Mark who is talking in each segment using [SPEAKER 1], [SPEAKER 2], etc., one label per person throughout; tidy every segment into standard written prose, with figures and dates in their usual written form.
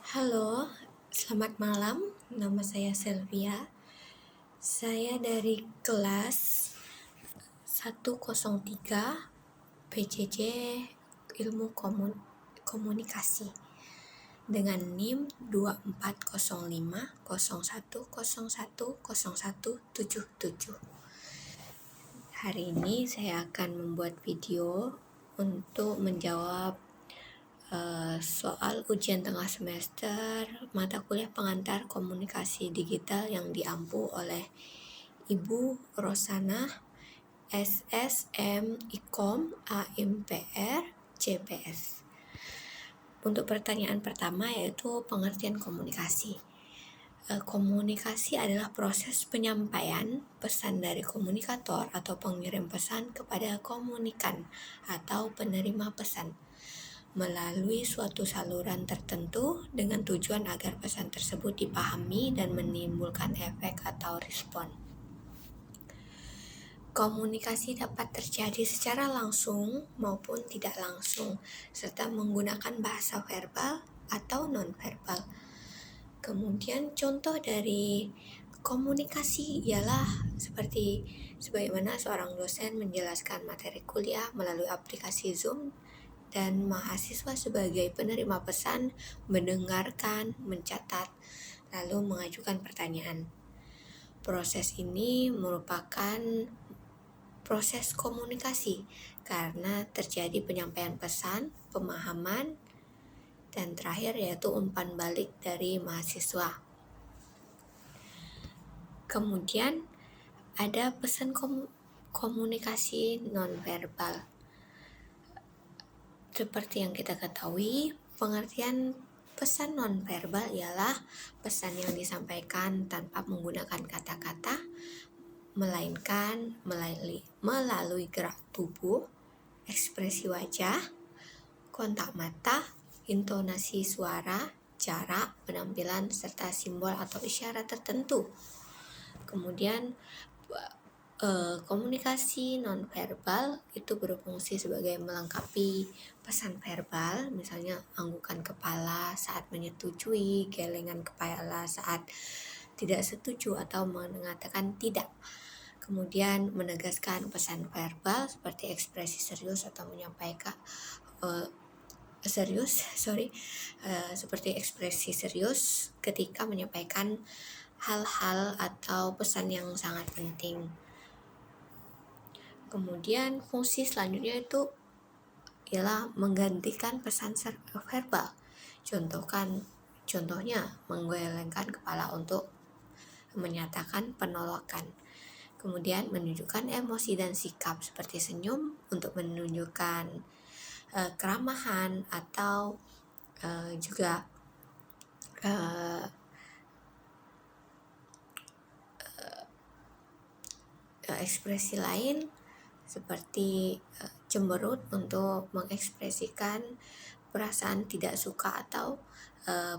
[SPEAKER 1] Halo, selamat malam. Nama saya Sylvia. Saya dari kelas 103 PJJ Ilmu Komunikasi dengan NIM 240501010177. Hari ini saya akan membuat video untuk menjawab soal ujian tengah semester mata kuliah pengantar komunikasi digital yang diampu oleh Ibu Rosana SSM Ikom AMPR CPS. Untuk pertanyaan pertama yaitu pengertian komunikasi. Komunikasi adalah proses penyampaian pesan dari komunikator atau pengirim pesan kepada komunikan atau penerima pesan melalui suatu saluran tertentu dengan tujuan agar pesan tersebut dipahami dan menimbulkan efek atau respon. Komunikasi dapat terjadi secara langsung maupun tidak langsung, serta menggunakan bahasa verbal atau non-verbal. Kemudian contoh dari komunikasi ialah sebagaimana seorang dosen menjelaskan materi kuliah melalui aplikasi Zoom dan mahasiswa sebagai penerima pesan mendengarkan, mencatat, lalu mengajukan pertanyaan. Proses ini merupakan proses komunikasi karena terjadi penyampaian pesan, pemahaman, dan terakhir yaitu umpan balik dari mahasiswa. Kemudian ada pesan komunikasi nonverbal. Seperti yang kita ketahui, pengertian pesan nonverbal ialah pesan yang disampaikan tanpa menggunakan kata-kata, melainkan melalui gerak tubuh, ekspresi wajah, kontak mata, intonasi suara, jarak, penampilan, serta simbol atau isyarat tertentu. Kemudian komunikasi nonverbal itu berfungsi sebagai melengkapi pesan verbal, misalnya anggukan kepala saat menyetujui, gelengan kepala saat tidak setuju atau mengatakan tidak. Kemudian menegaskan pesan verbal seperti ekspresi serius atau menyampaikan seperti ekspresi serius ketika menyampaikan hal-hal atau pesan yang sangat penting. Kemudian fungsi selanjutnya itu ialah menggantikan pesan verbal. Contohnya menggelengkan kepala untuk menyatakan penolakan. Kemudian menunjukkan emosi dan sikap seperti senyum untuk menunjukkan keramahan atau juga ekspresi lain seperti cemberut untuk mengekspresikan perasaan tidak suka atau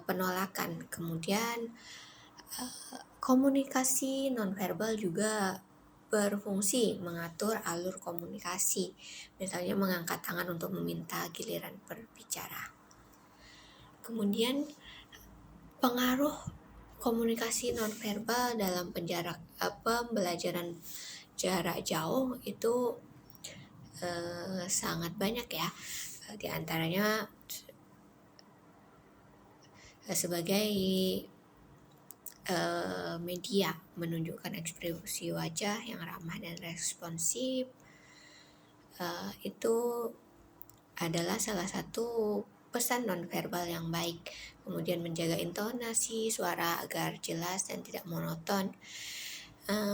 [SPEAKER 1] penolakan. Kemudian komunikasi nonverbal juga berfungsi mengatur alur komunikasi, misalnya mengangkat tangan untuk meminta giliran berbicara. Kemudian pengaruh komunikasi nonverbal dalam pembelajaran jarak jauh itu sangat banyak ya. Di antaranya sebagai media menunjukkan ekspresi wajah yang ramah dan responsif, itu adalah salah satu pesan nonverbal yang baik. Kemudian menjaga intonasi suara agar jelas dan tidak monoton,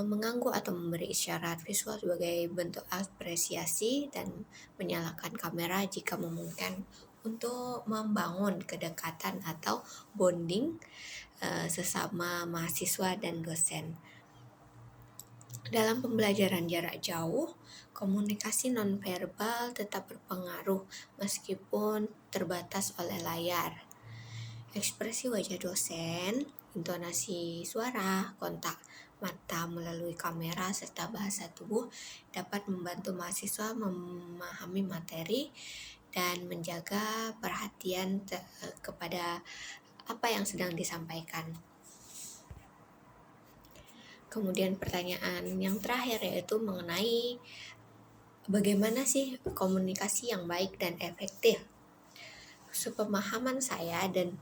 [SPEAKER 1] mengangguk atau memberi isyarat visual sebagai bentuk apresiasi, dan menyalakan kamera jika memungkinkan untuk membangun kedekatan atau bonding sesama mahasiswa dan dosen. Dalam pembelajaran jarak jauh, komunikasi nonverbal tetap berpengaruh meskipun terbatas oleh layar. Ekspresi wajah dosen, intonasi suara, kontak mata melalui kamera, serta bahasa tubuh dapat membantu mahasiswa memahami materi dan menjaga perhatian kepada apa yang sedang disampaikan. Kemudian pertanyaan yang terakhir yaitu mengenai bagaimana sih komunikasi yang baik dan efektif. Sepemahaman saya dan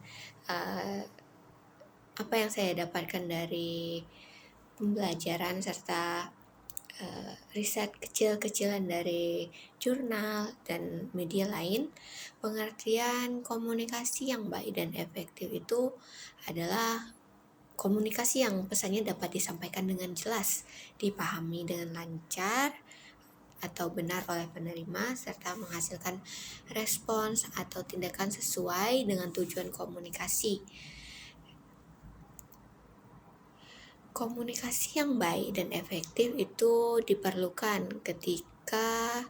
[SPEAKER 1] apa yang saya dapatkan dari pembelajaran serta riset kecil-kecilan dari jurnal dan media lain, pengertian komunikasi yang baik dan efektif itu adalah komunikasi yang pesannya dapat disampaikan dengan jelas, dipahami dengan lancar atau benar oleh penerima, serta menghasilkan respons atau tindakan sesuai dengan tujuan komunikasi. Komunikasi yang baik dan efektif itu diperlukan ketika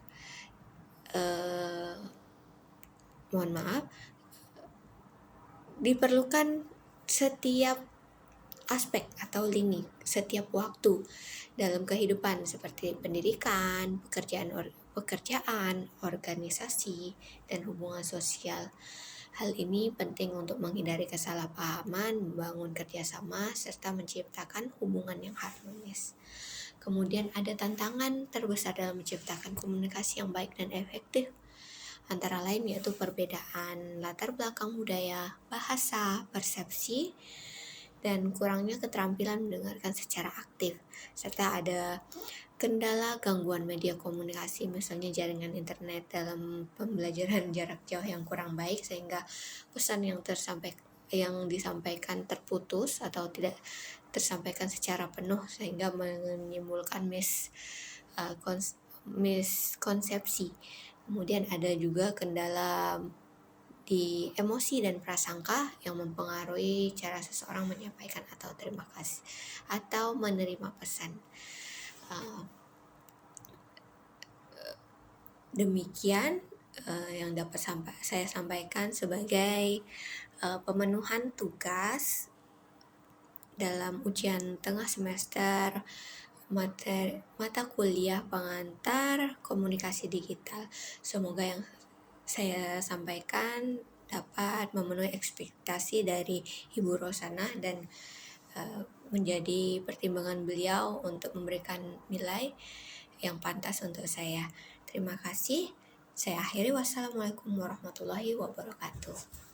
[SPEAKER 1] diperlukan setiap aspek atau lini, setiap waktu dalam kehidupan seperti pendidikan, pekerjaan, organisasi, dan hubungan sosial. Hal ini penting untuk menghindari kesalahpahaman, membangun kerjasama, serta menciptakan hubungan yang harmonis. Kemudian ada tantangan terbesar dalam menciptakan komunikasi yang baik dan efektif, antara lain yaitu perbedaan latar belakang budaya, bahasa, persepsi, dan kurangnya keterampilan mendengarkan secara aktif, serta ada kendala gangguan media komunikasi, misalnya jaringan internet dalam pembelajaran jarak jauh yang kurang baik sehingga pesan yang disampaikan terputus atau tidak tersampaikan secara penuh sehingga menimbulkan miskonsepsi. Kemudian ada juga kendala di emosi dan prasangka yang mempengaruhi cara seseorang menyampaikan atau terima kasih atau menerima pesan. Demikian yang dapat saya sampaikan sebagai pemenuhan tugas dalam ujian tengah semester mata kuliah pengantar komunikasi digital. Semoga yang saya sampaikan dapat memenuhi ekspektasi dari Ibu Rosana dan menjadi pertimbangan beliau untuk memberikan nilai yang pantas untuk saya. Terima kasih. Saya akhiri. Wassalamualaikum warahmatullahi wabarakatuh.